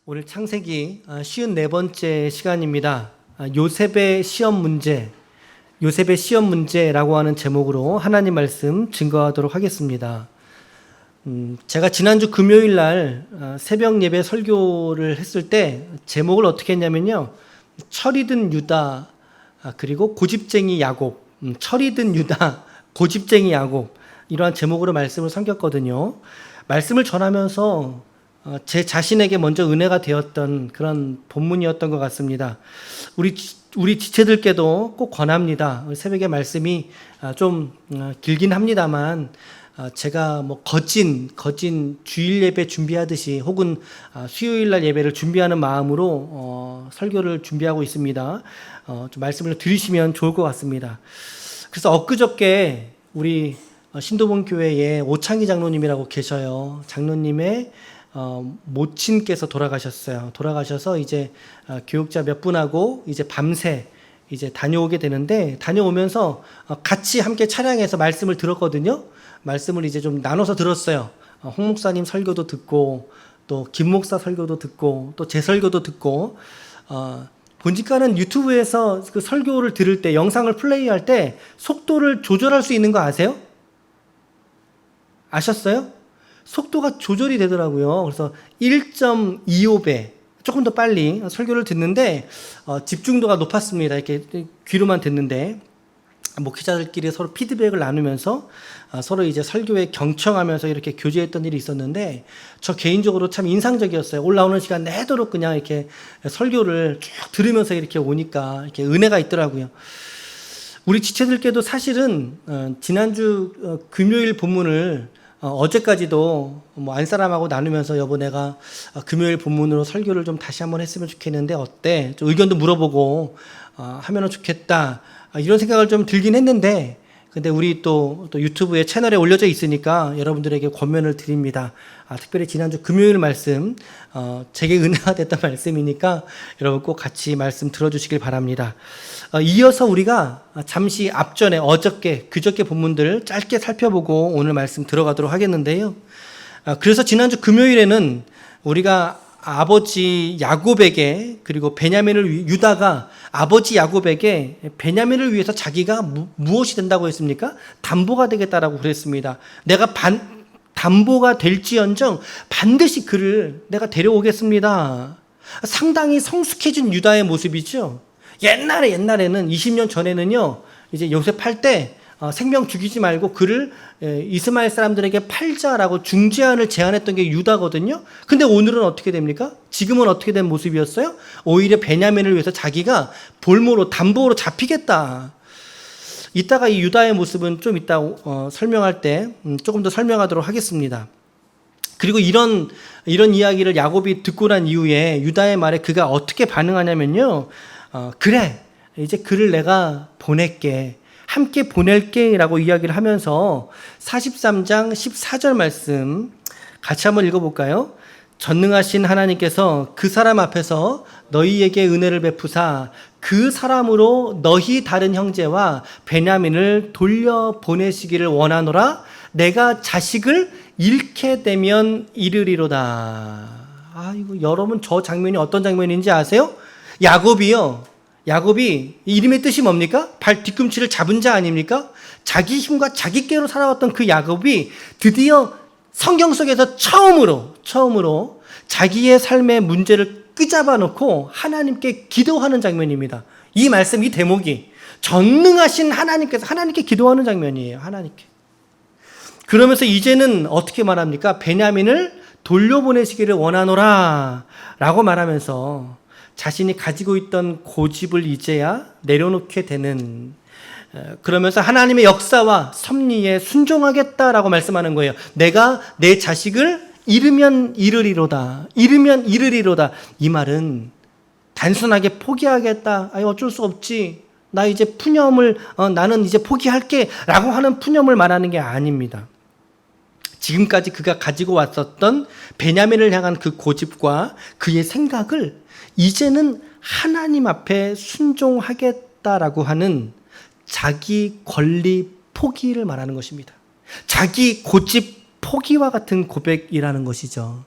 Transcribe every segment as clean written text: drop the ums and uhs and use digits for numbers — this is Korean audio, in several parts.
오늘 창세기 54번째 시간입니다. 요셉의 시험 문제라고 하는 제목으로 하나님 말씀 증거하도록 하겠습니다. 제가 지난주 금요일 날 새벽 예배 설교를 했을 때 제목을 어떻게 했냐면요. 철이 든 유다 그리고 고집쟁이 야곱. 철이 든 유다 고집쟁이 야곱, 이러한 제목으로 말씀을 섬겼거든요. 말씀을 전하면서 제 자신에게 먼저 은혜가 되었던 그런 본문이었던 것 같습니다. 우리 지체들께도 꼭 권합니다. 새벽에 말씀이 좀 길긴 합니다만 제가 거진 주일 예배 준비하듯이 혹은 수요일 날 예배를 준비하는 마음으로 설교를 준비하고 있습니다. 좀 말씀을 들으시면 좋을 것 같습니다. 그래서 엊그저께 우리 신도본 교회에 오창기 장로님이라고 계셔요. 장로님의 모친께서 돌아가셨어요. 돌아가셔서 이제 교육자 몇 분하고 이제 밤새 이제 다녀오게 되는데, 다녀오면서 같이 함께 차량에서 말씀을 들었거든요. 말씀을 이제 좀 나눠서 들었어요. 홍 목사님 설교도 듣고 또 김 목사 설교도 듣고 또 제 설교도 듣고, 보니까는 유튜브에서 그 설교를 들을 때, 영상을 플레이할 때 속도를 조절할 수 있는 거 아세요? 아셨어요? 속도가 조절이 되더라고요. 그래서 1.25배, 조금 더 빨리 설교를 듣는데 집중도가 높았습니다. 이렇게 귀로만 듣는데, 목회자들끼리 서로 피드백을 나누면서 서로 이제 설교에 경청하면서 이렇게 교제했던 일이 있었는데, 저 개인적으로 참 인상적이었어요. 올라오는 시간 내도록 그냥 이렇게 설교를 쭉 들으면서 이렇게 오니까 이렇게 은혜가 있더라고요. 우리 지체들께도 사실은 지난주 금요일 본문을 어제까지도 안사람하고 나누면서, 여보 내가 금요일 본문으로 설교를 좀 다시 한번 했으면 좋겠는데 어때? 좀 의견도 물어보고 하면 좋겠다, 이런 생각을 좀 들긴 했는데, 근데 우리 또 유튜브에 채널에 올려져 있으니까 여러분들에게 권면을 드립니다. 특별히 지난주 금요일 말씀, 제게 은혜가 됐던 말씀이니까 여러분 꼭 같이 말씀 들어주시길 바랍니다. 이어서 우리가 잠시 앞전에 그저께 본문들 짧게 살펴보고 오늘 말씀 들어가도록 하겠는데요. 그래서 지난주 금요일에는 우리가 아버지 야곱에게, 그리고 유다가 아버지 야곱에게 베냐민을 위해서 자기가 무엇이 된다고 했습니까? 담보가 되겠다라고 그랬습니다. 내가 담보가 될지언정 반드시 그를 내가 데려오겠습니다. 상당히 성숙해진 유다의 모습이죠. 옛날에는 20년 전에는요, 이제 요셉 팔 때 생명 죽이지 말고 그를 이스마엘 사람들에게 팔자라고 중재안을 제안했던 게 유다거든요. 근데 오늘은 어떻게 됩니까? 지금은 어떻게 된 모습이었어요? 오히려 베냐민을 위해서 자기가 담보로 잡히겠다. 이따가 이 유다의 모습은 좀 이따 설명할 때 조금 더 설명하도록 하겠습니다. 그리고 이런 이야기를 야곱이 듣고 난 이후에 유다의 말에 그가 어떻게 반응하냐면요, 그래, 이제 그를 내가 보낼게, 함께 보낼게 라고 이야기를 하면서 43장 14절 말씀 같이 한번 읽어볼까요? 전능하신 하나님께서 그 사람 앞에서 너희에게 은혜를 베푸사 그 사람으로 너희 다른 형제와 베냐민을 돌려보내시기를 원하노라. 내가 자식을 잃게 되면 이르리로다. 이거 여러분, 저 장면이 어떤 장면인지 아세요? 야곱이 이름의 뜻이 뭡니까? 발 뒤꿈치를 잡은 자 아닙니까? 자기 힘과 자기 꾀로 살아왔던 그 야곱이 드디어 성경 속에서 처음으로 자기의 삶의 문제를 끄잡아 놓고 하나님께 기도하는 장면입니다. 이 말씀, 이 대목이 전능하신 하나님께 기도하는 장면이에요. 하나님께. 그러면서 이제는 어떻게 말합니까? 베냐민을 돌려보내시기를 원하노라 라고 말하면서 자신이 가지고 있던 고집을 이제야 내려놓게 되는, 그러면서 하나님의 역사와 섭리에 순종하겠다라고 말씀하는 거예요. 내가 내 자식을 잃으면 이르리로다. 이 말은 단순하게 포기하겠다, 어쩔 수 없지, 나 이제 나는 이제 포기할게 라고 하는 푸념을 말하는 게 아닙니다. 지금까지 그가 가지고 왔었던 베냐민을 향한 그 고집과 그의 생각을 이제는 하나님 앞에 순종하겠다라고 하는 자기 권리 포기를 말하는 것입니다. 자기 고집 포기와 같은 고백이라는 것이죠.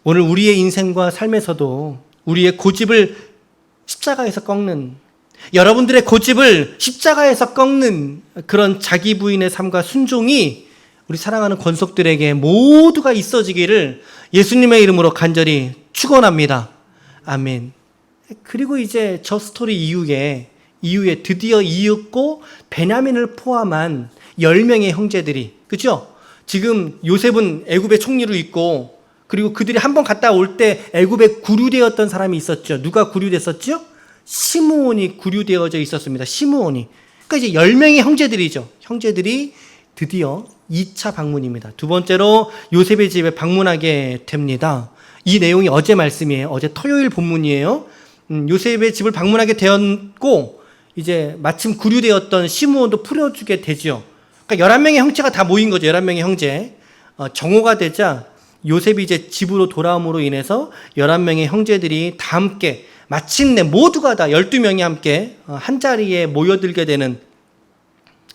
오늘 우리의 인생과 삶에서도 우리의 고집을 십자가에서 꺾는, 여러분들의 고집을 십자가에서 꺾는 그런 자기 부인의 삶과 순종이 우리 사랑하는 권속들에게 모두가 있어지기를 예수님의 이름으로 간절히 축원합니다. 아멘. 그리고 이제 저 스토리 이후에 드디어 이윽고 베냐민을 포함한 10명의 형제들이, 그죠? 지금 요셉은 애굽의 총리로 있고, 그리고 그들이 한번 갔다 올 때 애굽에 구류되었던 사람이 있었죠. 누가 구류됐었죠? 시므온이 구류되어져 있었습니다. 시므온이. 그러니까 이제 10명의 형제들이죠. 형제들이 드디어 2차 방문입니다. 두 번째로 요셉의 집에 방문하게 됩니다. 이 내용이 어제 말씀이에요. 어제 토요일 본문이에요. 요셉의 집을 방문하게 되었고, 이제 마침 구류되었던 시므온도 풀어주게 되죠. 그러니까 11명의 형제가 다 모인 거죠. 11명의 형제. 정오가 되자 요셉이 이제 집으로 돌아옴으로 인해서 11명의 형제들이 다 함께, 마침내 모두가 다 12명이 함께 한 자리에 모여들게 되는,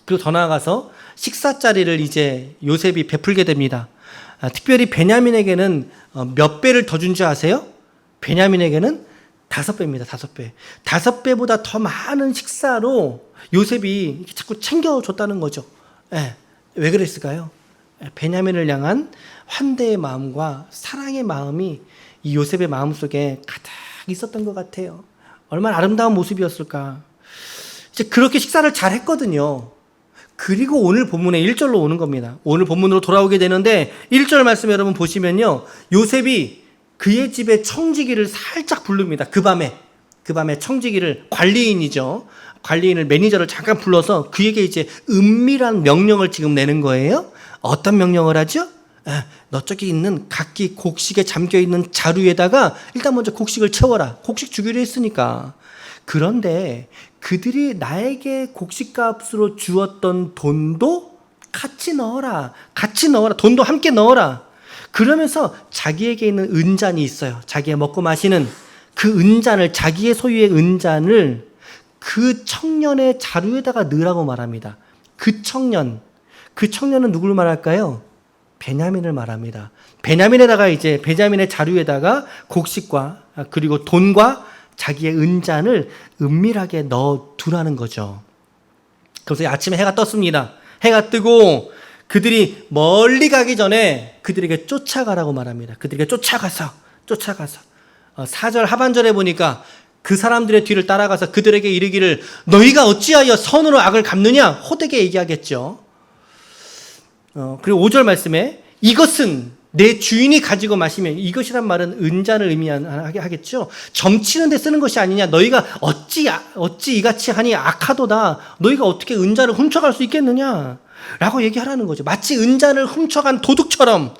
그리고 더 나아가서 식사 자리를 이제 요셉이 베풀게 됩니다. 특별히 베냐민에게는 몇 배를 더 준 줄 아세요? 베냐민에게는 5배입니다. 5배. 5배보다 더 많은 식사로 요셉이 자꾸 챙겨줬다는 거죠. 예. 왜 그랬을까요? 베냐민을 향한 환대의 마음과 사랑의 마음이 이 요셉의 마음속에 가득 있었던 것 같아요. 얼마나 아름다운 모습이었을까. 이제 그렇게 식사를 잘 했거든요. 그리고 오늘 본문에 1절로 오는 겁니다. 오늘 본문으로 돌아오게 되는데 1절 말씀 여러분 보시면요, 요셉이 그의 집에 청지기를 살짝 부릅니다. 그 밤에 청지기를, 관리인이죠. 관리인을, 매니저를 잠깐 불러서 그에게 이제 은밀한 명령을 지금 내는 거예요. 어떤 명령을 하죠? 너 저기 있는 각기 곡식에 잠겨있는 자루에다가 일단 먼저 곡식을 채워라. 곡식 주기로 했으니까. 그런데 그들이 나에게 곡식값으로 주었던 돈도 같이 넣어라. 돈도 함께 넣어라. 그러면서 자기에게 있는 은잔이 있어요. 자기의 먹고 마시는 그 은잔을, 자기의 소유의 은잔을 그 청년의 자루에다가 넣으라고 말합니다. 그 청년은 누구를 말할까요? 베냐민을 말합니다. 베냐민의 자루에다가 곡식과 그리고 돈과 자기의 은잔을 은밀하게 넣어 두라는 거죠. 그래서 아침에 해가 떴습니다. 해가 뜨고 그들이 멀리 가기 전에 그들에게 쫓아가라고 말합니다. 그들에게 쫓아가서 4절 하반절에 보니까 그 사람들의 뒤를 따라가서 그들에게 이르기를 너희가 어찌하여 선으로 악을 갚느냐, 호되게 얘기하겠죠. 그리고 5절 말씀에 이것은 내 주인이 가지고 마시면, 이것이란 말은 은잔을 의미하겠죠. 점치는 데 쓰는 것이 아니냐. 너희가 어찌 이같이 하니 악하도다. 너희가 어떻게 은잔을 훔쳐갈 수 있겠느냐 라고 얘기하라는 거죠. 마치 은잔을 훔쳐간 도둑처럼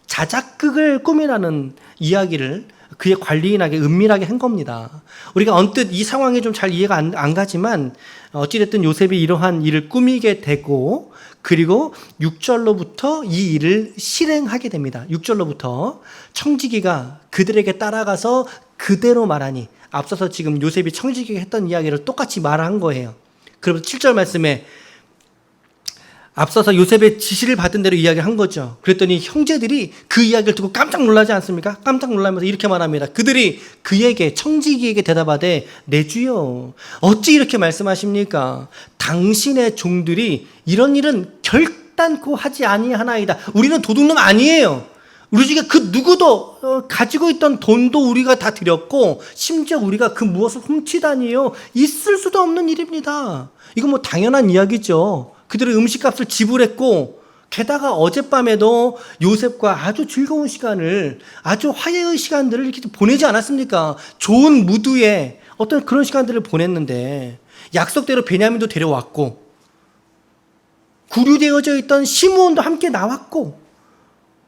자작극을 꾸미라는 이야기를 그의 관리인에게 은밀하게 한 겁니다. 우리가 언뜻 이 상황이 좀 잘 이해가 안 가지만 어찌됐든 요셉이 이러한 일을 꾸미게 되고, 그리고 6절로부터 이 일을 실행하게 됩니다. 6절로부터 청지기가 그들에게 따라가서 그대로 말하니, 앞서서 지금 요셉이 청지기가 했던 이야기를 똑같이 말한 거예요. 그리고 7절 말씀에 앞서서 요셉의 지시를 받은 대로 이야기한 거죠. 그랬더니 형제들이 그 이야기를 듣고 깜짝 놀라지 않습니까? 깜짝 놀라면서 이렇게 말합니다. 그들이 그에게, 청지기에게 대답하되 내 주여 어찌 이렇게 말씀하십니까? 당신의 종들이 이런 일은 결단코 하지 아니하나이다. 우리는 도둑놈 아니에요. 우리 중에 그 누구도 가지고 있던 돈도 우리가 다 드렸고, 심지어 우리가 그 무엇을 훔치다니요, 있을 수도 없는 일입니다. 이건 뭐 당연한 이야기죠. 그들의 음식값을 지불했고, 게다가 어젯밤에도 요셉과 아주 즐거운 시간을, 아주 화해의 시간들을 이렇게 보내지 않았습니까? 좋은 무드의 어떤 그런 시간들을 보냈는데, 약속대로 베냐민도 데려왔고, 구류되어져 있던 시므온도 함께 나왔고,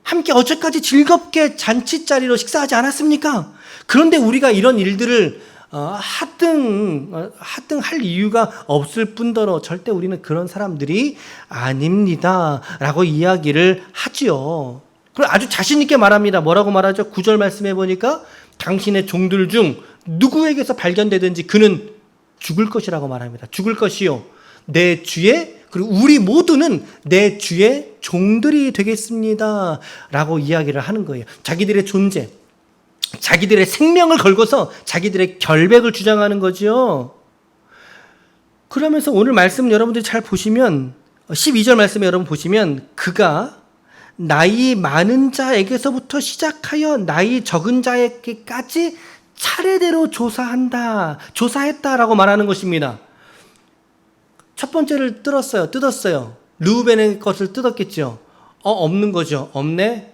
함께 어제까지 즐겁게 잔치자리로 식사하지 않았습니까? 그런데 우리가 이런 일들을 하등할 이유가 없을 뿐더러 절대 우리는 그런 사람들이 아닙니다 라고 이야기를 하지요. 그리고 아주 자신 있게 말합니다. 뭐라고 말하죠? 9절 말씀해 보니까 당신의 종들 중 누구에게서 발견되든지 그는 죽을 것이라고 말합니다. 죽을 것이요, 내 주의, 그리고 우리 모두는 내 주의 종들이 되겠습니다 라고 이야기를 하는 거예요. 자기들의 존재, 자기들의 생명을 걸고서 자기들의 결백을 주장하는 거죠. 그러면서 오늘 말씀 여러분들이 잘 보시면 12절 말씀에 여러분 보시면 그가 나이 많은 자에게서부터 시작하여 나이 적은 자에게까지 차례대로 조사했다라고 말하는 것입니다. 첫 번째를 뜯었어요. 르우벤의 것을 뜯었겠죠. 없는 거죠. 없네.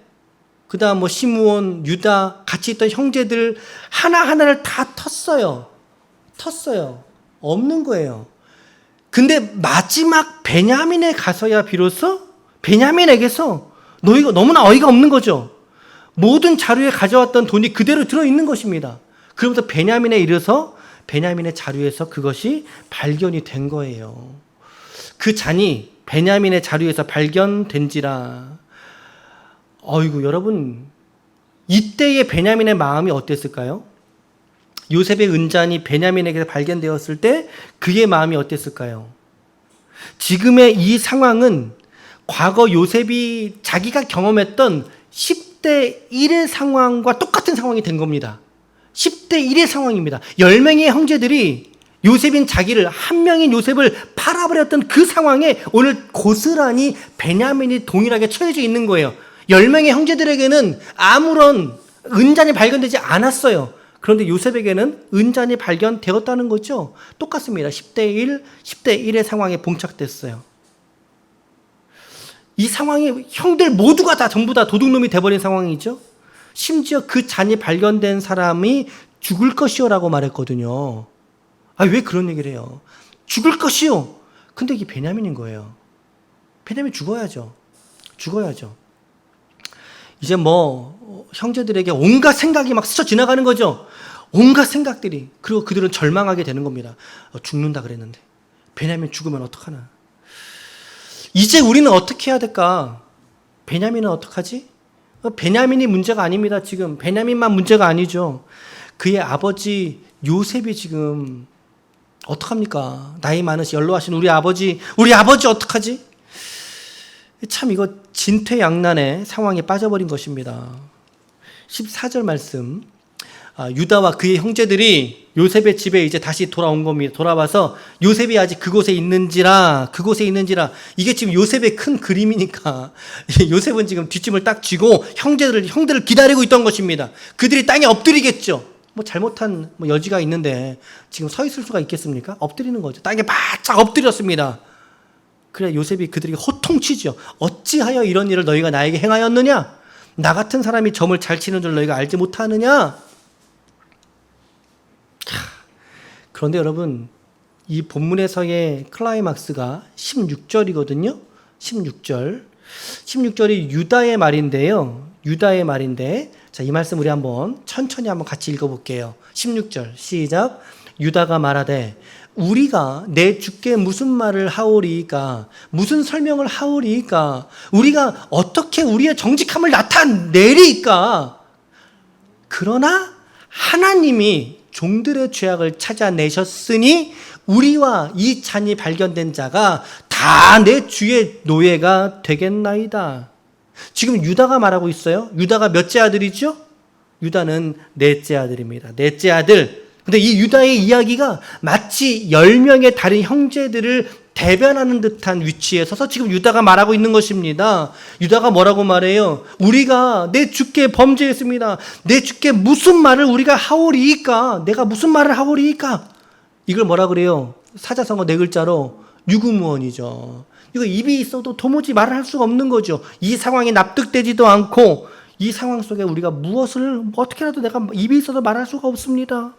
그 다음 뭐 시므온, 유다 같이 있던 형제들 하나하나를 다 텄어요. 없는 거예요. 근데 마지막 베냐민에 가서야 비로소 베냐민에게서 너희가 너무나 어이가 없는 거죠. 모든 자루에 가져왔던 돈이 그대로 들어있는 것입니다. 그러면서 베냐민에 이르러서 베냐민의 자루에서 그것이 발견이 된 거예요. 그 잔이 베냐민의 자루에서 발견된지라. 어이구, 여러분, 이때의 베냐민의 마음이 어땠을까요? 요셉의 은잔이 베냐민에게 발견되었을 때 그의 마음이 어땠을까요? 지금의 이 상황은 과거 요셉이 자기가 경험했던 10대 1의 상황과 똑같은 상황이 된 겁니다. 10대 1의 상황입니다. 10명의 형제들이 요셉인 자기를, 한 명인 요셉을 팔아버렸던 그 상황에 오늘 고스란히 베냐민이 동일하게 처해져 있는 거예요. 10명의 형제들에게는 아무런 은잔이 발견되지 않았어요. 그런데 요셉에게는 은잔이 발견되었다는 거죠. 똑같습니다. 10대 1의 상황에 봉착됐어요. 이 상황이 형들 모두가 전부 다 도둑놈이 돼버린 상황이죠. 심지어 그 잔이 발견된 사람이 죽을 것이요라고 말했거든요. 왜 그런 얘기를 해요? 죽을 것이요. 근데 이게 베냐민인 거예요. 베냐민 죽어야죠. 이제 뭐 형제들에게 온갖 생각이 막 스쳐 지나가는 거죠. 온갖 생각들이. 그리고 그들은 절망하게 되는 겁니다. 죽는다 그랬는데 베냐민 죽으면 어떡하나. 이제 우리는 어떻게 해야 될까? 베냐민은 어떡하지? 베냐민이 문제가 아닙니다. 지금 베냐민만 문제가 아니죠. 그의 아버지 요셉이 지금 어떡합니까? 나이 많으신 연로하신 우리 아버지 어떡하지? 참 이거 진퇴양난의 상황에 빠져버린 것입니다. 14절 말씀. 유다와 그의 형제들이 요셉의 집에 이제 다시 돌아온 겁니다. 돌아와서 요셉이 아직 그곳에 있는지라. 이게 지금 요셉의 큰 그림이니까 요셉은 지금 뒷짐을 딱 쥐고 형들을 기다리고 있던 것입니다. 그들이 땅에 엎드리겠죠. 뭐 잘못한 여지가 있는데 지금 서 있을 수가 있겠습니까? 엎드리는 거죠. 땅에 바짝 엎드렸습니다. 그래 요셉이 그들에게 호통치죠. 어찌하여 이런 일을 너희가 나에게 행하였느냐? 나 같은 사람이 점을 잘 치는 줄 너희가 알지 못하느냐? 그런데 여러분, 이 본문에서의 클라이막스가 16절이거든요. 16절이 유다의 말인데요. 자, 이 말씀 우리 천천히 같이 읽어볼게요. 16절 시작. 유다가 말하되 우리가 내 주께 무슨 말을 하오리이까? 무슨 설명을 하오리이까? 우리가 어떻게 우리의 정직함을 나타내리이까? 그러나 하나님이 종들의 죄악을 찾아내셨으니 우리와 이 잔이 발견된 자가 다 내 주의 노예가 되겠나이다. 지금 유다가 말하고 있어요. 유다가 몇째 아들이죠? 유다는 넷째 아들입니다. 넷째 아들. 근데 이 유다의 이야기가 마치 10명의 다른 형제들을 대변하는 듯한 위치에 서서 지금 유다가 말하고 있는 것입니다. 유다가 뭐라고 말해요? 우리가 내 주께 범죄했습니다. 내 주께 무슨 말을 우리가 하오리이까? 내가 무슨 말을 하오리이까? 이걸 뭐라 그래요? 사자성어 4글자로 유구무원이죠. 이거 입이 있어도 도무지 말을 할 수가 없는 거죠. 이 상황이 납득되지도 않고 이 상황 속에 우리가 무엇을 어떻게라도 내가 입이 있어도 말할 수가 없습니다.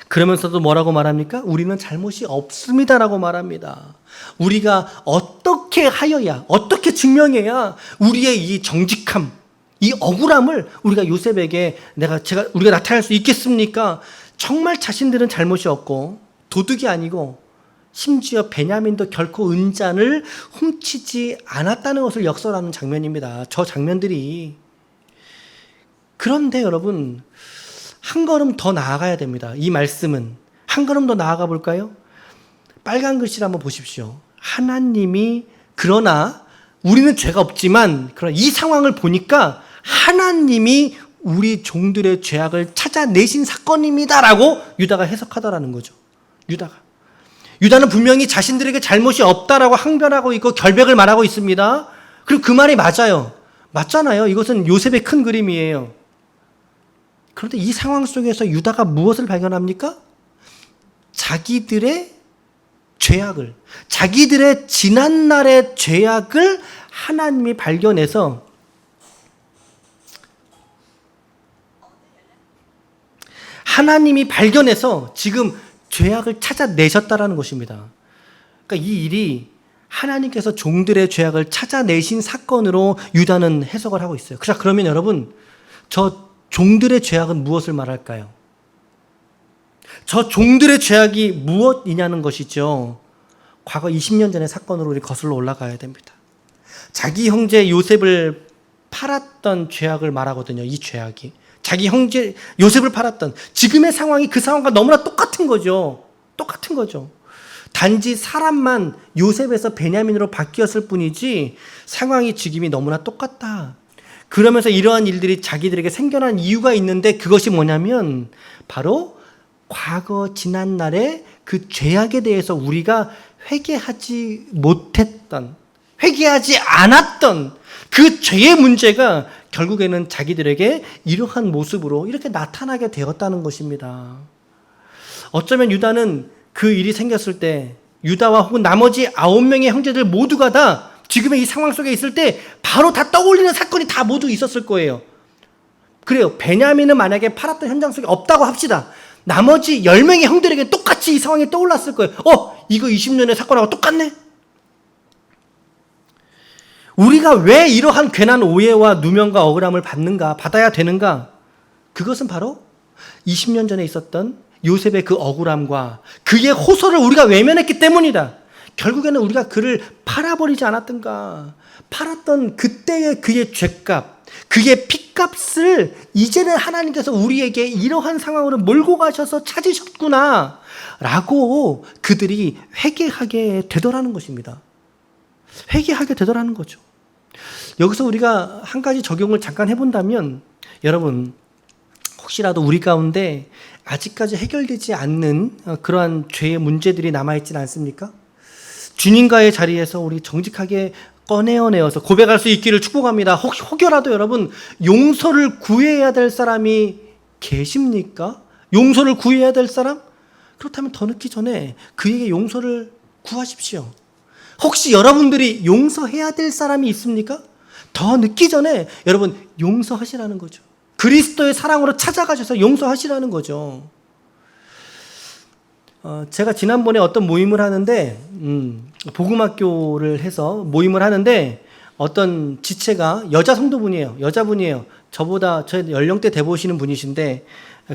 그러면서도 뭐라고 말합니까? 우리는 잘못이 없습니다라고 말합니다. 우리가 어떻게 하여야, 어떻게 증명해야 우리의 이 정직함, 이 억울함을 우리가 요셉에게 우리가 나타낼 수 있겠습니까? 정말 자신들은 잘못이 없고 도둑이 아니고 심지어 베냐민도 결코 은잔을 훔치지 않았다는 것을 역설하는 장면입니다. 저 장면들이. 그런데 여러분, 한 걸음 더 나아가야 됩니다. 이 말씀은 한 걸음 더 나아가 볼까요? 빨간 글씨를 한번 보십시오. 하나님이, 그러나 우리는 죄가 없지만 그러나 이 상황을 보니까 하나님이 우리 종들의 죄악을 찾아내신 사건입니다라고 유다가 해석하더라는 거죠. 유다는 분명히 자신들에게 잘못이 없다라고 항변하고 있고 결백을 말하고 있습니다. 그리고 그 말이 맞잖아요. 이것은 요셉의 큰 그림이에요. 그런데 이 상황 속에서 유다가 무엇을 발견합니까? 자기들의 죄악을, 자기들의 지난날의 죄악을 하나님이 발견해서 지금 죄악을 찾아내셨다라는 것입니다. 그러니까 이 일이 하나님께서 종들의 죄악을 찾아내신 사건으로 유다는 해석을 하고 있어요. 자, 그러면 여러분, 저 종들의 죄악은 무엇을 말할까요? 저 종들의 죄악이 무엇이냐는 것이죠. 과거 20년 전의 사건으로 우리 거슬러 올라가야 됩니다. 자기 형제 요셉을 팔았던 죄악을 말하거든요. 이 죄악이. 자기 형제 요셉을 팔았던 지금의 상황이 그 상황과 너무나 똑같은 거죠. 단지 사람만 요셉에서 베냐민으로 바뀌었을 뿐이지 상황이 지금이 너무나 똑같다. 그러면서 이러한 일들이 자기들에게 생겨난 이유가 있는데 그것이 뭐냐면 바로 과거 지난날의 그 죄악에 대해서 우리가 회개하지 않았던 그 죄의 문제가 결국에는 자기들에게 이러한 모습으로 이렇게 나타나게 되었다는 것입니다. 어쩌면 유다는 그 일이 생겼을 때 유다와 혹은 나머지 9명의 형제들 모두가 다 지금의 이 상황 속에 있을 때 바로 다 떠올리는 사건이 다 모두 있었을 거예요. 그래요. 베냐민은 만약에 팔았던 현장 속에 없다고 합시다. 나머지 10명의 형들에게 똑같이 이 상황이 떠올랐을 거예요. 이거 20년의 사건하고 똑같네? 우리가 왜 이러한 괜한 오해와 누명과 억울함을 받아야 되는가? 그것은 바로 20년 전에 있었던 요셉의 그 억울함과 그의 호소를 우리가 외면했기 때문이다. 결국에는 우리가 그를 팔아버리지 않았던가. 팔았던 그때의 그의 죄값, 그의 핏값을 이제는 하나님께서 우리에게 이러한 상황으로 몰고 가셔서 찾으셨구나 라고 그들이 회개하게 되더라는 것입니다. 회개하게 되더라는 거죠. 여기서 우리가 한 가지 적용을 잠깐 해본다면 여러분 혹시라도 우리 가운데 아직까지 해결되지 않는 그러한 죄의 문제들이 남아있지는 않습니까? 주님과의 자리에서 우리 정직하게 꺼내어내어서 고백할 수 있기를 축복합니다. 혹여라도 여러분 용서를 구해야 될 사람이 계십니까? 용서를 구해야 될 사람? 그렇다면 더 늦기 전에 그에게 용서를 구하십시오. 혹시 여러분들이 용서해야 될 사람이 있습니까? 더 늦기 전에 여러분 용서하시라는 거죠. 그리스도의 사랑으로 찾아가셔서 용서하시라는 거죠. 제가 지난번에 어떤 모임을 하는데 복음학교를 해서 모임을 하는데 어떤 지체가 여자분이에요. 저보다 저 연령대 돼 보시는 분이신데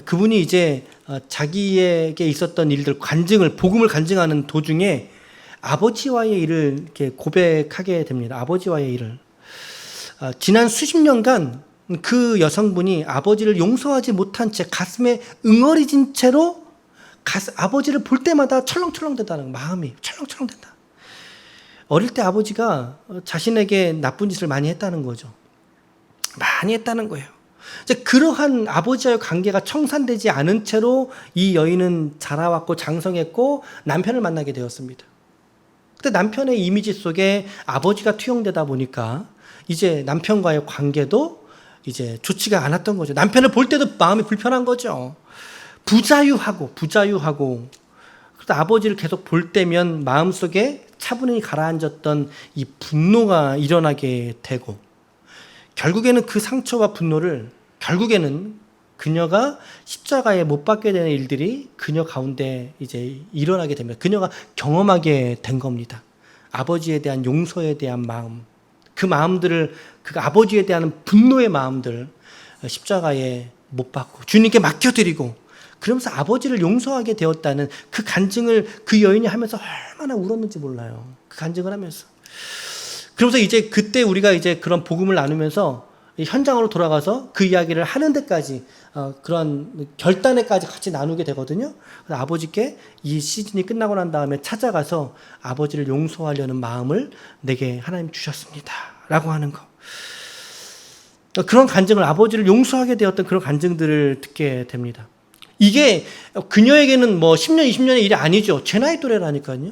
그분이 이제 자기에게 있었던 일들 복음을 간증하는 도중에 아버지와의 일을 이렇게 고백하게 됩니다. 아버지와의 일을. 지난 수십 년간 그 여성분이 아버지를 용서하지 못한 채 가슴에 응어리진 채로 아버지를 볼 때마다 철렁철렁 된다는 마음이 철렁철렁 된다. 어릴 때 아버지가 자신에게 나쁜 짓을 많이 했다는 거죠. 많이 했다는 거예요. 이제 그러한 아버지와의 관계가 청산되지 않은 채로 이 여인은 자라왔고 장성했고 남편을 만나게 되었습니다. 그때 남편의 이미지 속에 아버지가 투영되다 보니까 이제 남편과의 관계도 이제 좋지가 않았던 거죠. 남편을 볼 때도 마음이 불편한 거죠. 부자유하고 그래서 아버지를 계속 볼 때면 마음속에 차분히 가라앉았던 이 분노가 일어나게 되고 결국에는 그 상처와 분노를 결국에는 그녀가 십자가에 못 박게 되는 일들이 그녀 가운데 이제 일어나게 됩니다. 그녀가 경험하게 된 겁니다. 아버지에 대한 용서에 대한 마음, 그 마음들을 그 아버지에 대한 분노의 마음들 십자가에 못 박고 주님께 맡겨드리고 그러면서 아버지를 용서하게 되었다는 그 간증을 그 여인이 하면서 얼마나 울었는지 몰라요. 그 간증을 하면서. 그러면서 이제 그때 우리가 이제 그런 복음을 나누면서 현장으로 돌아가서 그 이야기를 하는 데까지 그런 결단에까지 같이 나누게 되거든요. 그래서 아버지께 이 시즌이 끝나고 난 다음에 찾아가서 아버지를 용서하려는 마음을 내게 하나님 주셨습니다. 라고 하는 거. 그런 간증을, 아버지를 용서하게 되었던 그런 간증들을 듣게 됩니다. 이게 그녀에게는 뭐 10년, 20년의 일이 아니죠. 제 나이 또래라니까요.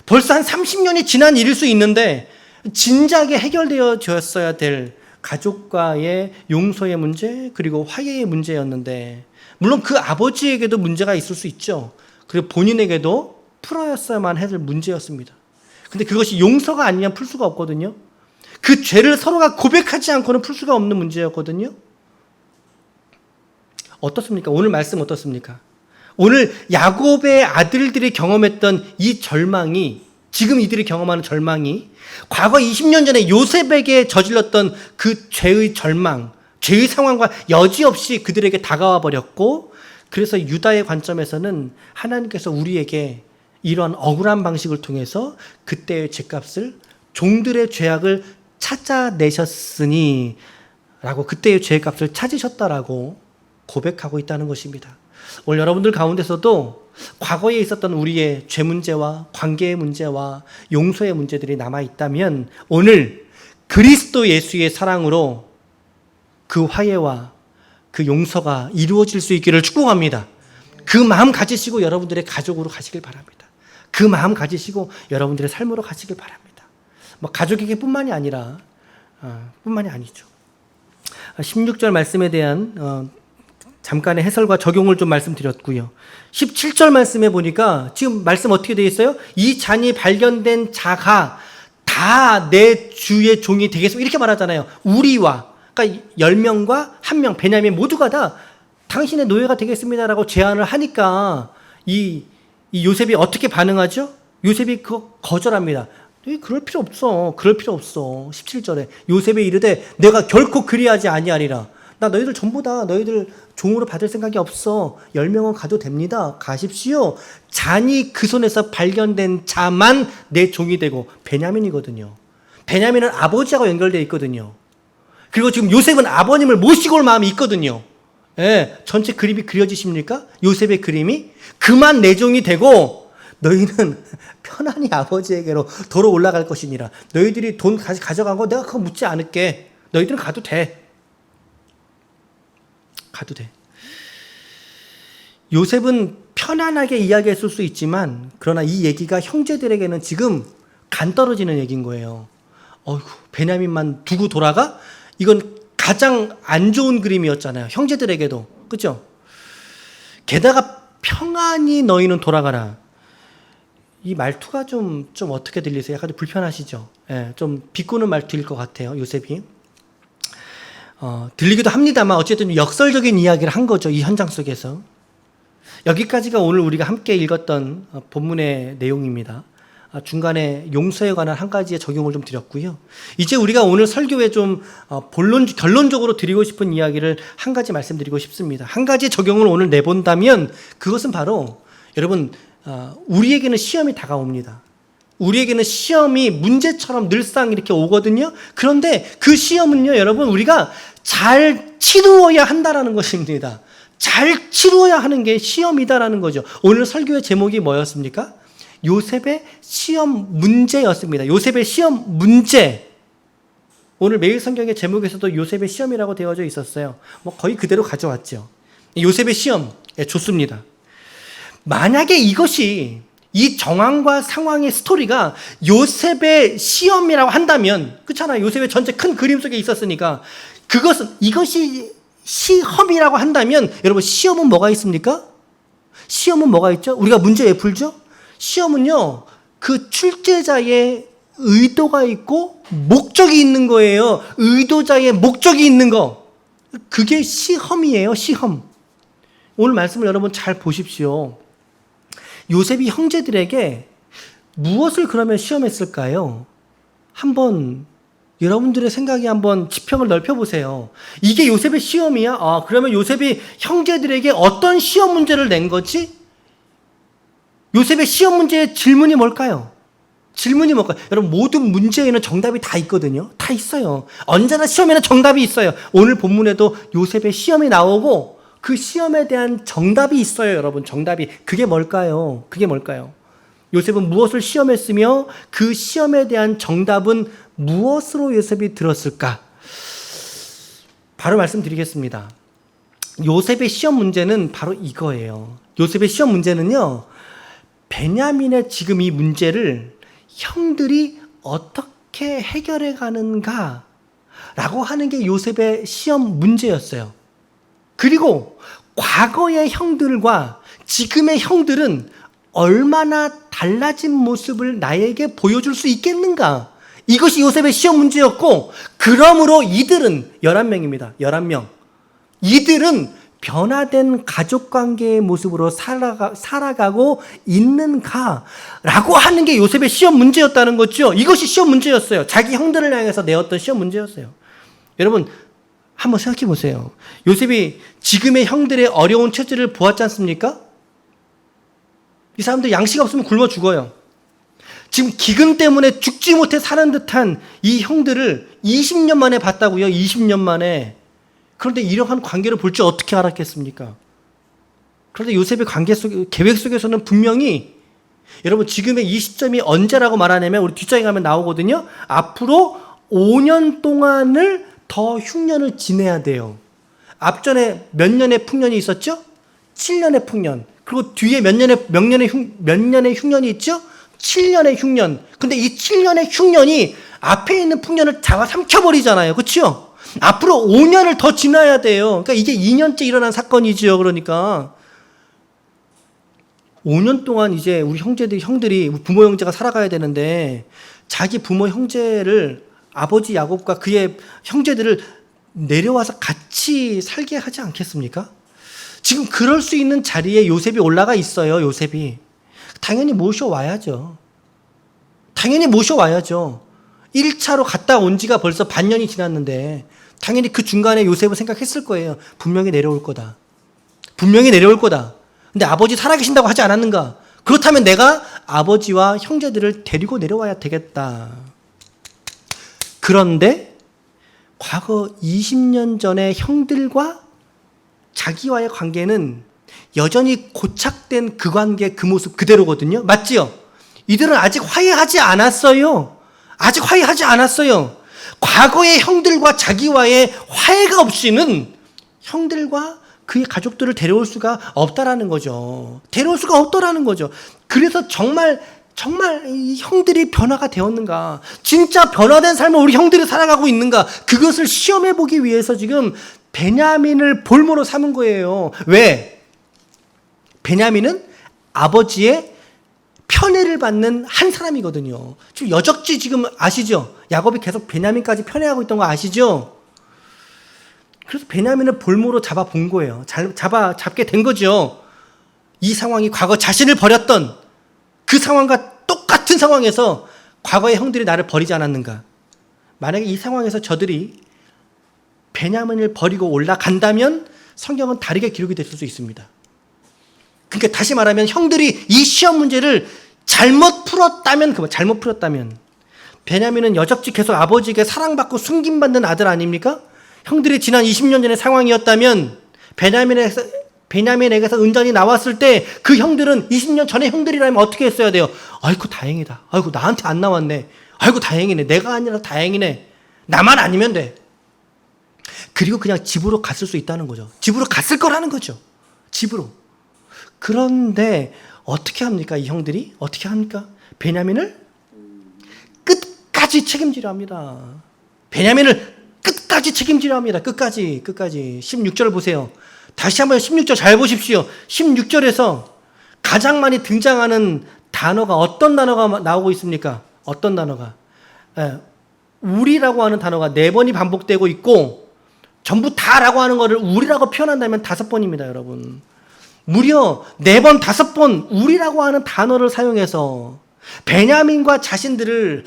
벌써 한 30년이 지난 일일 수 있는데 진작에 해결되어졌어야 될 가족과의 용서의 문제, 그리고 화해의 문제였는데, 물론 그 아버지에게도 문제가 있을 수 있죠. 그리고 본인에게도 풀어야만 해야 될 문제였습니다. 근데 그것이 용서가 아니면 풀 수가 없거든요. 그 죄를 서로가 고백하지 않고는 풀 수가 없는 문제였거든요. 어떻습니까? 오늘 말씀 어떻습니까? 오늘 야곱의 아들들이 경험했던 이 절망이, 지금 이들이 경험하는 절망이 과거 20년 전에 요셉에게 저질렀던 그 죄의 절망, 죄의 상황과 여지없이 그들에게 다가와 버렸고, 그래서 유다의 관점에서는 하나님께서 우리에게 이러한 억울한 방식을 통해서 그때의 죄값을, 종들의 죄악을 찾아내셨으니 라고, 그때의 죄값을 찾으셨다라고 고백하고 있다는 것입니다. 오늘 여러분들 가운데서도 과거에 있었던 우리의 죄 문제와 관계의 문제와 용서의 문제들이 남아있다면 오늘 그리스도 예수의 사랑으로 그 화해와 그 용서가 이루어질 수 있기를 축복합니다. 그 마음 가지시고 여러분들의 가족으로 가시길 바랍니다. 그 마음 가지시고 여러분들의 삶으로 가시길 바랍니다. 뭐 가족에게 뿐만이 아니라 뿐만이 아니죠. 16절 말씀에 대한 잠깐의 해설과 적용을 좀 말씀드렸고요. 17절 말씀에 보니까 지금 말씀 어떻게 되어 있어요? 이 잔이 발견된 자가 다 내 주의 종이 되겠습니다. 이렇게 말하잖아요. 우리와, 그러니까 10명과 1명, 베냐민 모두가 다 당신의 노예가 되겠습니다라고 제안을 하니까 이 요셉이 어떻게 반응하죠? 요셉이 그거 거절합니다. 그럴 필요 없어. 그럴 필요 없어. 17절에 요셉이 이르되 내가 결코 그리하지 아니하리라. 나 너희들 전부 다 너희들 종으로 받을 생각이 없어. 10명은 가도 됩니다. 가십시오. 잔이 그 손에서 발견된 자만 내 종이 되고. 베냐민이거든요. 베냐민은 아버지하고 연결되어 있거든요. 그리고 지금 요셉은 아버님을 모시고 올 마음이 있거든요. 예, 전체 그림이 그려지십니까? 요셉의 그림이? 그만 내 종이 되고 너희는 편안히 아버지에게로 도로 올라갈 것이니라. 너희들이 돈 가져간 거 내가 그거 묻지 않을게. 너희들은 가도 돼. 가도 돼. 요셉은 편안하게 이야기했을 수 있지만, 그러나 이 얘기가 형제들에게는 지금 간 떨어지는 얘기인 거예요. 어휴, 베냐민만 두고 돌아가? 이건 가장 안 좋은 그림이었잖아요. 형제들에게도. 그죠? 게다가 평안히 너희는 돌아가라. 이 말투가 좀 어떻게 들리세요? 약간 좀 불편하시죠? 예, 좀 비꼬는 말투일 것 같아요, 요셉이. 들리기도 합니다만 어쨌든 역설적인 이야기를 한 거죠. 이 현장 속에서. 여기까지가 오늘 우리가 함께 읽었던 본문의 내용입니다. 중간에 용서에 관한 한 가지의 적용을 좀 드렸고요. 이제 우리가 오늘 설교에 좀 결론적으로 드리고 싶은 이야기를 한 가지 말씀드리고 싶습니다. 한 가지 적용을 오늘 내본다면 그것은 바로, 여러분, 우리에게는 시험이 다가옵니다. 우리에게는 시험이 문제처럼 늘상 이렇게 오거든요. 그런데 그 시험은요, 여러분, 우리가 잘 치루어야 한다라는 것입니다. 잘 치루어야 하는 게 시험이다라는 거죠. 오늘 설교의 제목이 뭐였습니까? 요셉의 시험 문제였습니다. 요셉의 시험 문제. 오늘 매일 성경의 제목에서도 요셉의 시험이라고 되어져 있었어요. 뭐 거의 그대로 가져왔죠. 요셉의 시험. 좋습니다. 만약에 이것이, 이 정황과 상황의 스토리가 요셉의 시험이라고 한다면, 그렇잖아요. 요셉의 전체 큰 그림 속에 있었으니까, 이것이 시험이라고 한다면, 여러분, 시험은 뭐가 있습니까? 시험은 뭐가 있죠? 우리가 문제 왜 풀죠? 시험은요, 그 출제자의 의도가 있고 목적이 있는 거예요. 의도자의 목적이 있는 거. 그게 시험이에요, 시험. 오늘 말씀을 여러분 잘 보십시오. 요셉이 형제들에게 무엇을 그러면 시험했을까요? 한번 여러분들의 생각이 한번 지평을 넓혀보세요. 이게 요셉의 시험이야? 그러면 요셉이 형제들에게 어떤 시험 문제를 낸 거지? 요셉의 시험 문제의 질문이 뭘까요? 질문이 뭘까요? 여러분, 모든 문제에는 정답이 다 있거든요. 다 있어요. 언제나 시험에는 정답이 있어요. 오늘 본문에도 요셉의 시험이 나오고 그 시험에 대한 정답이 있어요, 여러분. 정답이. 그게 뭘까요? 그게 뭘까요? 요셉은 무엇을 시험했으며 그 시험에 대한 정답은 무엇으로 요셉이 들었을까? 바로 말씀드리겠습니다. 요셉의 시험 문제는 바로 이거예요. 요셉의 시험 문제는요, 베냐민의 지금 이 문제를 형들이 어떻게 해결해 가는가 라고 하는 게 요셉의 시험 문제였어요. 그리고 과거의 형들과 지금의 형들은 얼마나 달라진 모습을 나에게 보여줄 수 있겠는가? 이것이 요셉의 시험 문제였고, 그러므로 이들은 11명입니다. 11명. 이들은 변화된 가족관계의 모습으로 살아가고 있는가라고 하는 게 요셉의 시험 문제였다는 거죠. 이것이 시험 문제였어요. 자기 형들을 향해서 내었던 시험 문제였어요. 여러분, 한번 생각해 보세요. 요셉이 지금의 형들의 어려운 처지를 보았지 않습니까? 이 사람들 양식 없으면 굶어 죽어요. 지금 기근 때문에 죽지 못해 사는 듯한 이 형들을 20년 만에 봤다고요. 20년 만에. 그런데 이러한 관계를 볼 줄 어떻게 알았겠습니까? 그런데 요셉의 계획 속에서는 분명히, 여러분, 지금의 이 시점이 언제라고 말하냐면, 우리 뒷장에 가면 나오거든요. 앞으로 5년 동안을 더 흉년을 지내야 돼요. 앞전에 몇 년의 풍년이 있었죠? 7년의 풍년. 그리고 뒤에 몇 년의 흉년이 있죠? 7년의 흉년. 근데 이 7년의 흉년이 앞에 있는 풍년을 잡아삼켜버리잖아요. 그렇죠? 앞으로 5년을 더 지나야 돼요. 그러니까 이게 2년째 일어난 사건이죠. 그러니까 5년 동안 이제 우리 형들이 부모 형제가 살아가야 되는데, 자기 부모 형제를, 아버지 야곱과 그의 형제들을 내려와서 같이 살게 하지 않겠습니까? 지금 그럴 수 있는 자리에 요셉이 올라가 있어요. 요셉이 당연히 모셔와야죠. 당연히 모셔와야죠. 1차로 갔다 온 지가 벌써 반년이 지났는데 당연히 그 중간에 요셉은 생각했을 거예요. 분명히 내려올 거다. 분명히 내려올 거다. 근데 아버지 살아계신다고 하지 않았는가? 그렇다면 내가 아버지와 형제들을 데리고 내려와야 되겠다. 그런데 과거 20년 전의 형들과 자기와의 관계는 여전히 고착된 그 관계, 그 모습 그대로거든요. 맞지요? 이들은 아직 화해하지 않았어요. 아직 화해하지 않았어요. 과거의 형들과 자기와의 화해가 없이는 형들과 그의 가족들을 데려올 수가 없다라는 거죠. 데려올 수가 없더라는 거죠. 그래서 정말 이 형들이 변화가 되었는가? 진짜 변화된 삶을 우리 형들이 살아가고 있는가? 그것을 시험해 보기 위해서 지금 베냐민을 볼모로 삼은 거예요. 왜? 베냐민은 아버지의 편애를 받는 한 사람이거든요. 지금 여적지 지금 아시죠? 야곱이 계속 베냐민까지 편애하고 있던 거 아시죠? 그래서 베냐민을 볼모로 잡아본 거예요. 잡게 된 거죠. 이 상황이 과거 자신을 버렸던 그 상황과 똑같은 상황에서 과거의 형들이 나를 버리지 않았는가? 만약에 이 상황에서 저들이 베냐민을 버리고 올라간다면 성경은 다르게 기록이 됐을 수 있습니다. 그러니까 다시 말하면 형들이 이 시험 문제를 잘못 풀었다면 베냐민은 여적지 계속 아버지에게 사랑받고 숨김받는 아들 아닙니까? 형들이 지난 20년 전의 상황이었다면 베냐민에게서 은전이 나왔을 때 그 형들은 20년 전의 형들이라면 어떻게 했어야 돼요? 아이고 다행이다. 아이고 나한테 안 나왔네. 아이고 다행이네. 내가 아니라 다행이네. 나만 아니면 돼. 그리고 그냥 집으로 갔을 수 있다는 거죠. 집으로 갔을 거라는 거죠. 집으로. 그런데 어떻게 합니까? 이 형들이 어떻게 합니까? 베냐민을 끝까지 책임지려 합니다. 베냐민을 끝까지 책임지려 합니다. 끝까지 16절 보세요. 다시 한번 16절 잘 보십시오. 16절에서 가장 많이 등장하는 단어가 어떤 단어가 나오고 있습니까? 어떤 단어가? 우리라고 하는 단어가 4번이 반복되고 있고, 전부 다라고 하는 것을 우리라고 표현한다면 5번입니다, 여러분. 무려 4번, 5번 우리라고 하는 단어를 사용해서 베냐민과 자신들이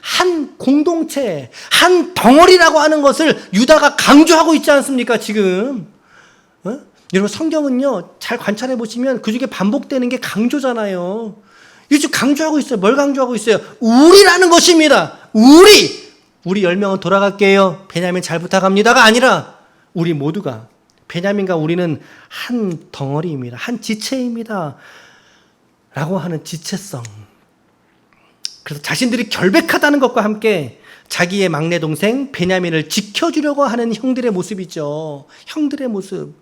한 공동체, 한 덩어리라고 하는 것을 유다가 강조하고 있지 않습니까, 지금? 여러분, 성경은요, 잘 관찰해 보시면 그 중에 반복되는 게 강조잖아요. 이거 지금 강조하고 있어요. 뭘 강조하고 있어요? 우리라는 것입니다. 우리 10명은 돌아갈게요. 베냐민 잘 부탁합니다가 아니라 우리 모두가, 베냐민과 우리는 한 덩어리입니다. 한 지체입니다. 라고 하는 지체성. 그래서 자신들이 결백하다는 것과 함께 자기의 막내 동생 베냐민을 지켜주려고 하는 형들의 모습이죠. 형들의 모습.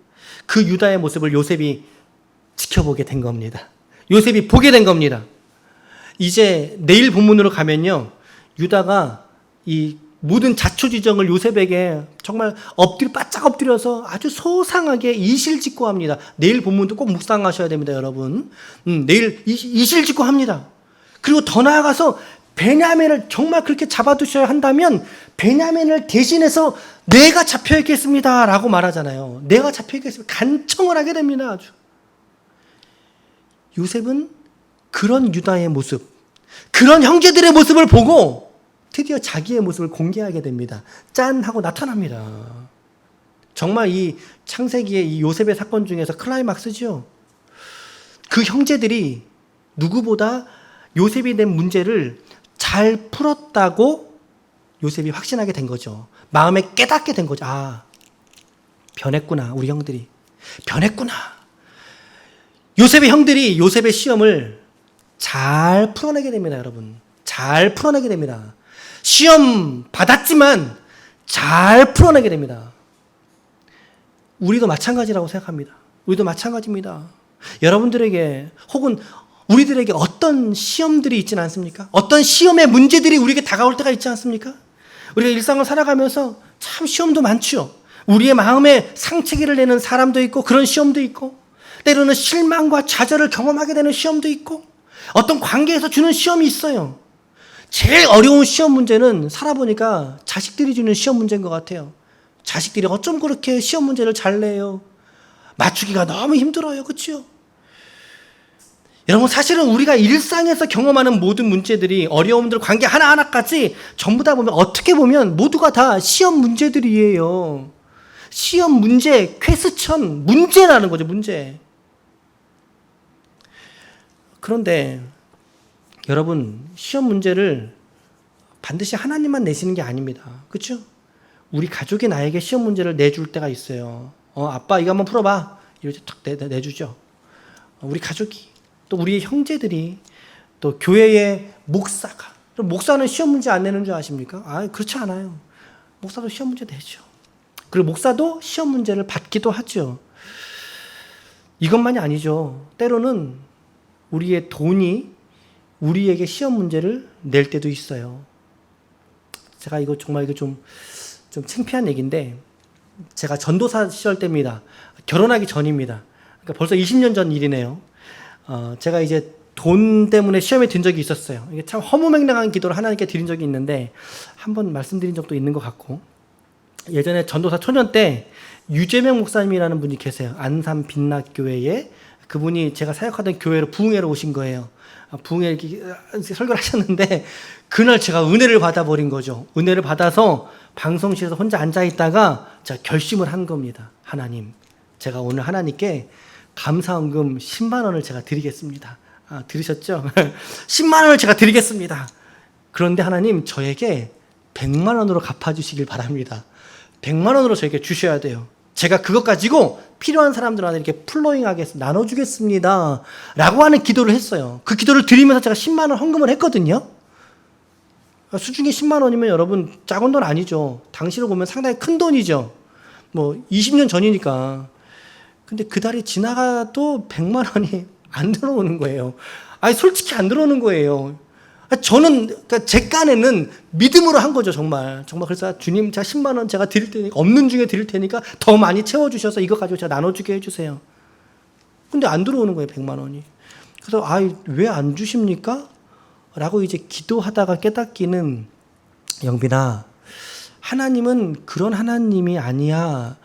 그 유다의 모습을 요셉이 지켜보게 된 겁니다. 요셉이 보게 된 겁니다. 이제 내일 본문으로 가면요, 유다가 이 모든 자초지정을 요셉에게 정말 바짝 엎드려서 아주 소상하게 이실직고합니다. 내일 본문도 꼭 묵상하셔야 됩니다, 여러분. 내일 이실직고합니다. 그리고 더 나아가서 베냐민을 정말 그렇게 잡아두셔야 한다면 베냐민을 대신해서 내가 잡혀 있겠습니다 라고 말하잖아요. 내가 잡혀 있겠습니다. 간청을 하게 됩니다. 아주. 요셉은 그런 유다의 모습, 그런 형제들의 모습을 보고 드디어 자기의 모습을 공개하게 됩니다. 짠 하고 나타납니다. 정말 이 창세기의 이 요셉의 사건 중에서 클라이막스죠. 그 형제들이 누구보다 요셉이 낸 문제를 잘 풀었다고 요셉이 확신하게 된 거죠. 마음에 깨닫게 된 거죠. 아, 변했구나. 우리 형들이 변했구나. 요셉의 형들이 요셉의 시험을 잘 풀어내게 됩니다, 여러분. 잘 풀어내게 됩니다. 시험 받았지만 잘 풀어내게 됩니다. 우리도 마찬가지라고 생각합니다. 우리도 마찬가지입니다. 여러분들에게 혹은 우리들에게 어떤 시험들이 있지는 않습니까? 어떤 시험의 문제들이 우리에게 다가올 때가 있지 않습니까? 우리가 일상을 살아가면서 참 시험도 많죠. 우리의 마음에 상처기를 내는 사람도 있고 그런 시험도 있고 때로는 실망과 좌절을 경험하게 되는 시험도 있고 어떤 관계에서 주는 시험이 있어요. 제일 어려운 시험 문제는 살아보니까 자식들이 주는 시험 문제인 것 같아요. 자식들이 어쩜 그렇게 시험 문제를 잘 내요. 맞추기가 너무 힘들어요. 그렇죠? 여러분, 사실은 우리가 일상에서 경험하는 모든 문제들이 어려움들 관계 하나하나까지 전부 다 보면 어떻게 보면 모두가 다 시험 문제들이에요. 시험 문제, 퀘스천, 문제라는 거죠. 문제. 그런데 여러분, 시험 문제를 반드시 하나님만 내시는 게 아닙니다. 그렇죠? 우리 가족이 나에게 시험 문제를 내줄 때가 있어요. 아빠 이거 한번 풀어봐. 이렇게 탁 내주죠. 우리 가족이, 또 우리 형제들이, 또 교회의 목사가. 목사는 시험 문제 안 내는 줄 아십니까? 그렇지 않아요. 목사도 시험 문제 내죠. 그리고 목사도 시험 문제를 받기도 하죠. 이것만이 아니죠. 때로는 우리의 돈이 우리에게 시험 문제를 낼 때도 있어요. 제가 이거 정말 이거 좀 창피한 얘기인데, 제가 전도사 시절 때입니다. 결혼하기 전입니다. 그러니까 벌써 20년 전 일이네요. 제가 이제 돈 때문에 시험에 든 적이 있었어요. 이게 참 허무맹랑한 기도를 하나님께 드린 적이 있는데, 한번 말씀드린 적도 있는 것 같고, 예전에 전도사 초년 때 유재명 목사님이라는 분이 계세요. 안산 빛락교회에. 그분이 제가 사역하던 교회로 부흥회로 오신 거예요. 부흥회 이렇게 설교를 하셨는데, 그날 제가 은혜를 받아버린 거죠. 은혜를 받아서 방송실에서 혼자 앉아있다가 제가 결심을 한 겁니다. 하나님, 제가 오늘 하나님께 감사헌금 10만 원을 제가 드리겠습니다. 들으셨죠? 10만 원을 제가 드리겠습니다. 그런데 하나님, 저에게 100만 원으로 갚아주시길 바랍니다. 100만 원으로 저에게 주셔야 돼요. 제가 그것 가지고 필요한 사람들한테 이렇게 플로잉하게 나눠주겠습니다 라고 하는 기도를 했어요. 그 기도를 드리면서 제가 10만 원 헌금을 했거든요. 수중에 10만 원이면 여러분 작은 돈 아니죠. 당시로 보면 상당히 큰 돈이죠. 뭐 20년 전이니까. 근데 그 달이 지나가도 100만 원이 안 들어오는 거예요. 솔직히 안 들어오는 거예요. 저는, 그러니까 제 깐에는 믿음으로 한 거죠, 정말. 그래서 주님, 제가 10만 원 제가 드릴 테니까, 없는 중에 드릴 테니까 더 많이 채워주셔서 이거 가지고 제가 나눠주게 해주세요. 근데 안 들어오는 거예요, 100만 원이. 그래서, 왜 안 주십니까? 라고 이제 기도하다가 깨닫기는, 영빈아, 하나님은 그런 하나님이 아니야.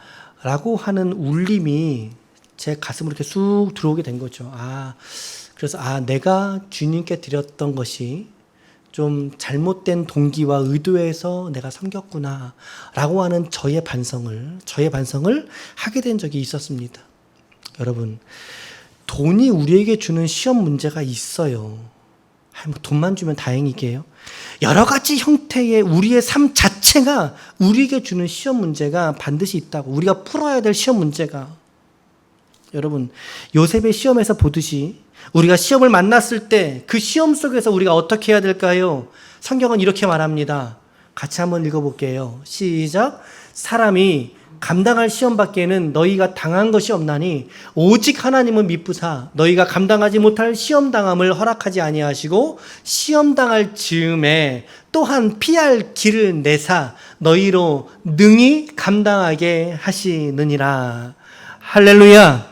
라고 하는 울림이 제 가슴으로 이렇게 쑥 들어오게 된 거죠. 그래서 내가 주님께 드렸던 것이 좀 잘못된 동기와 의도에서 내가 섬겼구나 라고 하는 저의 반성을 하게 된 적이 있었습니다. 여러분, 돈이 우리에게 주는 시험 문제가 있어요. 돈만 주면 다행이게요. 여러 가지 형태의 우리의 삶 자체가 우리에게 주는 시험 문제가 반드시 있다고. 우리가 풀어야 될 시험 문제가. 여러분, 요셉의 시험에서 보듯이 우리가 시험을 만났을 때 그 시험 속에서 우리가 어떻게 해야 될까요? 성경은 이렇게 말합니다. 같이 한번 읽어볼게요. 시작. 사람이 감당할 시험 밖에는 너희가 당한 것이 없나니 오직 하나님은 미쁘사 너희가 감당하지 못할 시험 당함을 허락하지 아니하시고 시험 당할 즈음에 또한 피할 길을 내사 너희로 능히 감당하게 하시느니라. 할렐루야.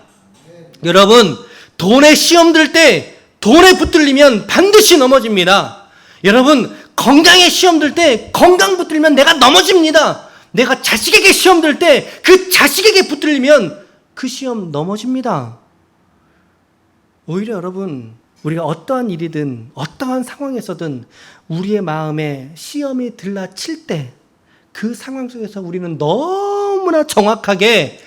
여러분, 돈에 시험 들 때 돈에 붙들리면 반드시 넘어집니다. 여러분, 건강에 시험 들 때 건강 붙들면 내가 넘어집니다. 내가 자식에게 시험 들 때 그 자식에게 붙들리면 그 시험 넘어집니다. 오히려 여러분, 우리가 어떠한 일이든 어떠한 상황에서든 우리의 마음에 시험이 들라칠 때 그 상황 속에서 우리는 너무나 정확하게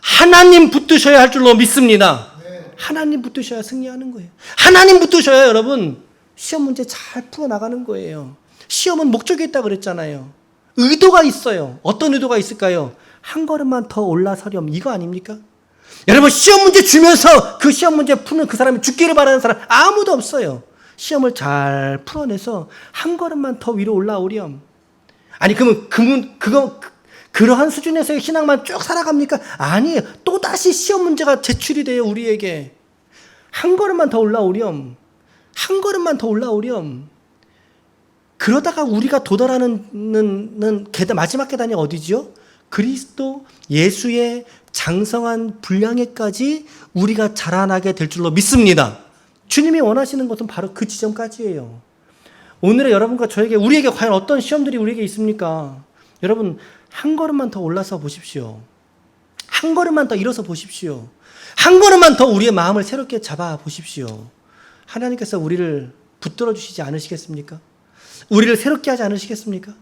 하나님 붙드셔야 할 줄로 믿습니다. 하나님 붙드셔야 승리하는 거예요. 하나님 붙드셔야 여러분 시험 문제 잘 풀어나가는 거예요. 시험은 목적이 있다고 그랬잖아요. 의도가 있어요. 어떤 의도가 있을까요? 한 걸음만 더 올라서렴, 이거 아닙니까? 여러분, 시험 문제 주면서 그 시험 문제 푸는 그 사람이 죽기를 바라는 사람 아무도 없어요. 시험을 잘 풀어내서 한 걸음만 더 위로 올라오렴. 아니 그러면 그러한 수준에서의 신앙만 쭉 살아갑니까? 아니에요. 또다시 시험 문제가 제출이 돼요. 우리에게 한 걸음만 더 올라오렴. 한 걸음만 더 올라오렴. 그러다가 우리가 도달하는 계단, 마지막 계단이 어디죠? 그리스도 예수의 장성한 분량에까지 우리가 자라나게 될 줄로 믿습니다. 주님이 원하시는 것은 바로 그 지점까지예요. 오늘의 여러분과 저에게, 우리에게 과연 어떤 시험들이 우리에게 있습니까? 여러분, 한 걸음만 더 올라서 보십시오. 한 걸음만 더 일어서 보십시오. 한 걸음만 더 우리의 마음을 새롭게 잡아 보십시오. 하나님께서 우리를 붙들어 주시지 않으시겠습니까? 우리를 새롭게 하지 않으시겠습니까?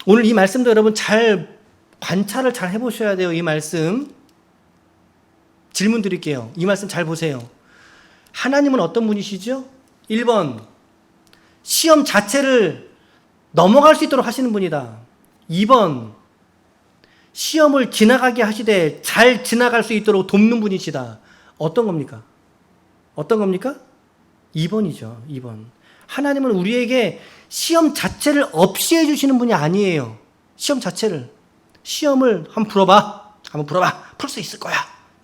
오늘 이 말씀도 여러분 잘 관찰을 잘 해보셔야 돼요. 이 말씀 질문 드릴게요. 이 말씀 잘 보세요. 하나님은 어떤 분이시죠? 1번, 시험 자체를 넘어갈 수 있도록 하시는 분이다. 2번, 시험을 지나가게 하시되 잘 지나갈 수 있도록 돕는 분이시다. 어떤 겁니까? 어떤 겁니까? 2번이죠. 2번. 하나님은 우리에게 시험 자체를 없이 해주시는 분이 아니에요. 시험 자체를. 시험을 한번 풀어봐. 풀 수 있을 거야.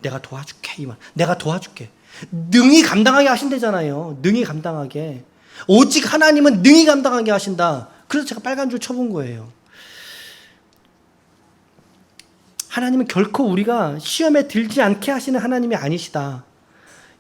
내가 도와줄게. 내가 도와줄게. 능히 감당하게 하신다잖아요. 능히 감당하게. 오직 하나님은 능히 감당하게 하신다. 그래서 제가 빨간 줄 쳐본 거예요. 하나님은 결코 우리가 시험에 들지 않게 하시는 하나님이 아니시다.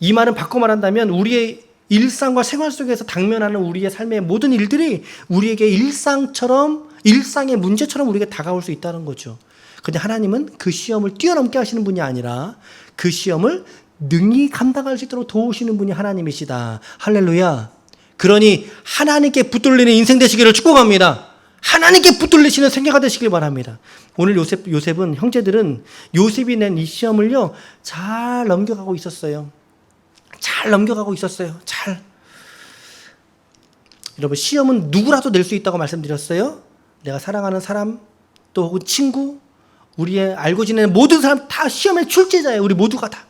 이 말은 바꿔 말한다면 우리의 일상과 생활 속에서 당면하는 우리의 삶의 모든 일들이 우리에게 일상의 문제처럼 우리에게 다가올 수 있다는 거죠. 그런데 하나님은 그 시험을 뛰어넘게 하시는 분이 아니라 그 시험을 능히 감당할 수 있도록 도우시는 분이 하나님이시다. 할렐루야. 그러니 하나님께 붙들리는 인생 되시기를 축복합니다. 하나님께 붙들리시는 생애가 되시길 바랍니다. 오늘 요셉은, 형제들은 요셉이 낸 이 시험을요 잘 넘겨가고 있었어요. 여러분, 시험은 누구라도 낼 수 있다고 말씀드렸어요. 내가 사랑하는 사람, 또 혹은 친구, 우리의 알고 지내는 모든 사람 다 시험의 출제자예요. 우리 모두가 다.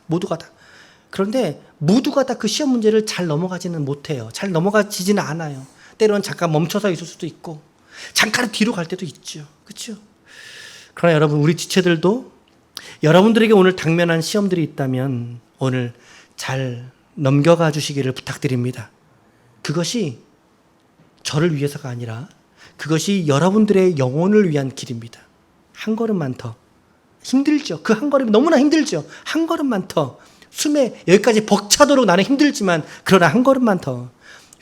그런데 모두가 다 그 시험 문제를 잘 넘어가지는 못해요. 잘 넘어가지지는 않아요. 때로는 잠깐 멈춰서 있을 수도 있고 잠깐 뒤로 갈 때도 있죠. 그렇죠? 그러나 여러분, 우리 지체들도 여러분들에게 오늘 당면한 시험들이 있다면 오늘 잘 넘겨가 주시기를 부탁드립니다. 그것이 저를 위해서가 아니라 그것이 여러분들의 영혼을 위한 길입니다. 한 걸음만 더. 힘들죠. 그 한 걸음이 너무나 힘들죠. 한 걸음만 더. 숨에 여기까지 벅차도록 나는 힘들지만 그러나 한 걸음만 더.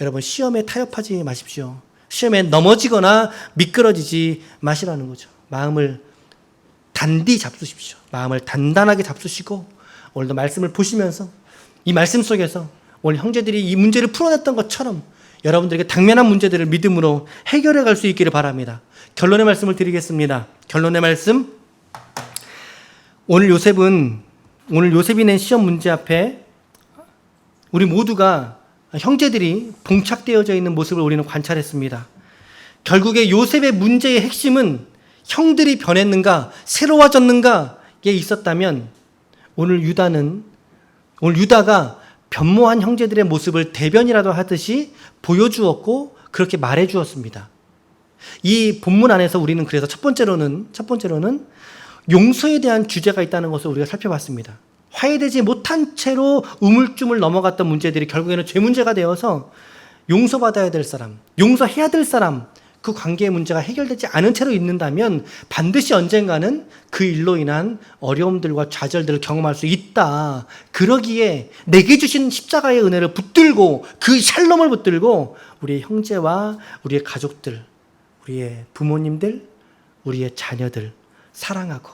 여러분, 시험에 타협하지 마십시오. 시험에 넘어지거나 미끄러지지 마시라는 거죠. 마음을 단디 잡수십시오. 마음을 단단하게 잡수시고 오늘도 말씀을 보시면서 이 말씀 속에서 오늘 형제들이 이 문제를 풀어냈던 것처럼 여러분들에게 당면한 문제들을 믿음으로 해결해 갈 수 있기를 바랍니다. 결론의 말씀을 드리겠습니다. 결론의 말씀. 오늘 요셉이 낸 시험 문제 앞에 우리 모두가 형제들이 봉착되어져 있는 모습을 우리는 관찰했습니다. 결국에 요셉의 문제의 핵심은 형들이 변했는가, 새로워졌는가에 있었다면 오늘 유다가 변모한 형제들의 모습을 대변이라도 하듯이 보여주었고 그렇게 말해 주었습니다. 이 본문 안에서 우리는 그래서 첫 번째로는 용서에 대한 주제가 있다는 것을 우리가 살펴봤습니다. 화해되지 못한 채로 우물쭈물 넘어갔던 문제들이 결국에는 죄 문제가 되어서 용서받아야 될 사람, 용서해야 될 사람, 그 관계의 문제가 해결되지 않은 채로 있는다면 반드시 언젠가는 그 일로 인한 어려움들과 좌절들을 경험할 수 있다. 그러기에 내게 주신 십자가의 은혜를 붙들고 그 샬롬을 붙들고 우리의 형제와 우리의 가족들, 우리의 부모님들, 우리의 자녀들 사랑하고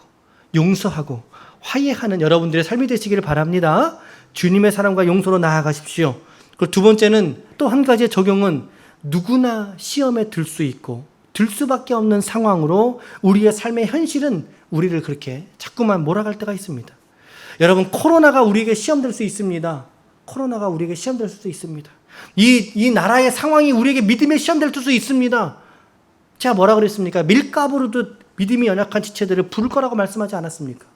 용서하고 화해하는 여러분들의 삶이 되시기를 바랍니다. 주님의 사랑과 용서로 나아가십시오. 그리고 두 번째는 또 한 가지의 적용은 누구나 시험에 들 수 있고 들 수밖에 없는 상황으로 우리의 삶의 현실은 우리를 그렇게 자꾸만 몰아갈 때가 있습니다. 여러분, 코로나가 우리에게 시험될 수 있습니다. 코로나가 우리에게 시험될 수도 있습니다. 이 나라의 상황이 우리에게 믿음의 시험될 수도 있습니다. 제가 뭐라 그랬습니까? 밀가부로도 믿음이 연약한 지체들을 부를 거라고 말씀하지 않았습니까?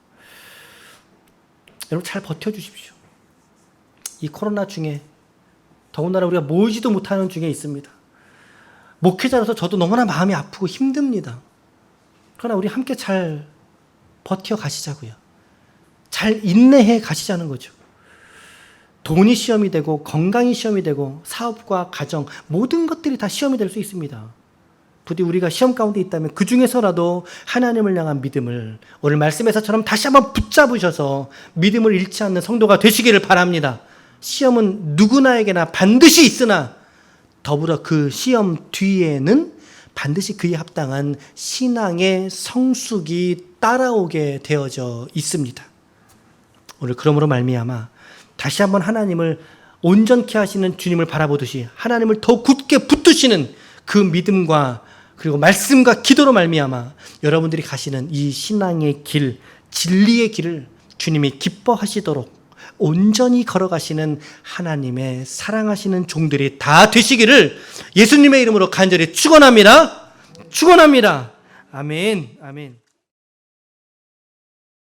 여러분, 잘 버텨주십시오. 이 코로나 중에 더군다나 우리가 모이지도 못하는 중에 있습니다. 목회자로서 저도 너무나 마음이 아프고 힘듭니다. 그러나 우리 함께 잘 버텨 가시자고요. 잘 인내해 가시자는 거죠. 돈이 시험이 되고 건강이 시험이 되고 사업과 가정 모든 것들이 다 시험이 될 수 있습니다. 부디 우리가 시험 가운데 있다면 그 중에서라도 하나님을 향한 믿음을 오늘 말씀에서처럼 다시 한번 붙잡으셔서 믿음을 잃지 않는 성도가 되시기를 바랍니다. 시험은 누구나에게나 반드시 있으나 더불어 그 시험 뒤에는 반드시 그에 합당한 신앙의 성숙이 따라오게 되어져 있습니다. 오늘 그러므로 말미암아 다시 한번 하나님을 온전케 하시는 주님을 바라보듯이 하나님을 더 굳게 붙드시는 그 믿음과 그리고 말씀과 기도로 말미암아 여러분들이 가시는 이 신앙의 길, 진리의 길을 주님이 기뻐하시도록 온전히 걸어가시는 하나님의 사랑하시는 종들이 다 되시기를 예수님의 이름으로 간절히 축원합니다. 축원합니다. 아멘. 아멘.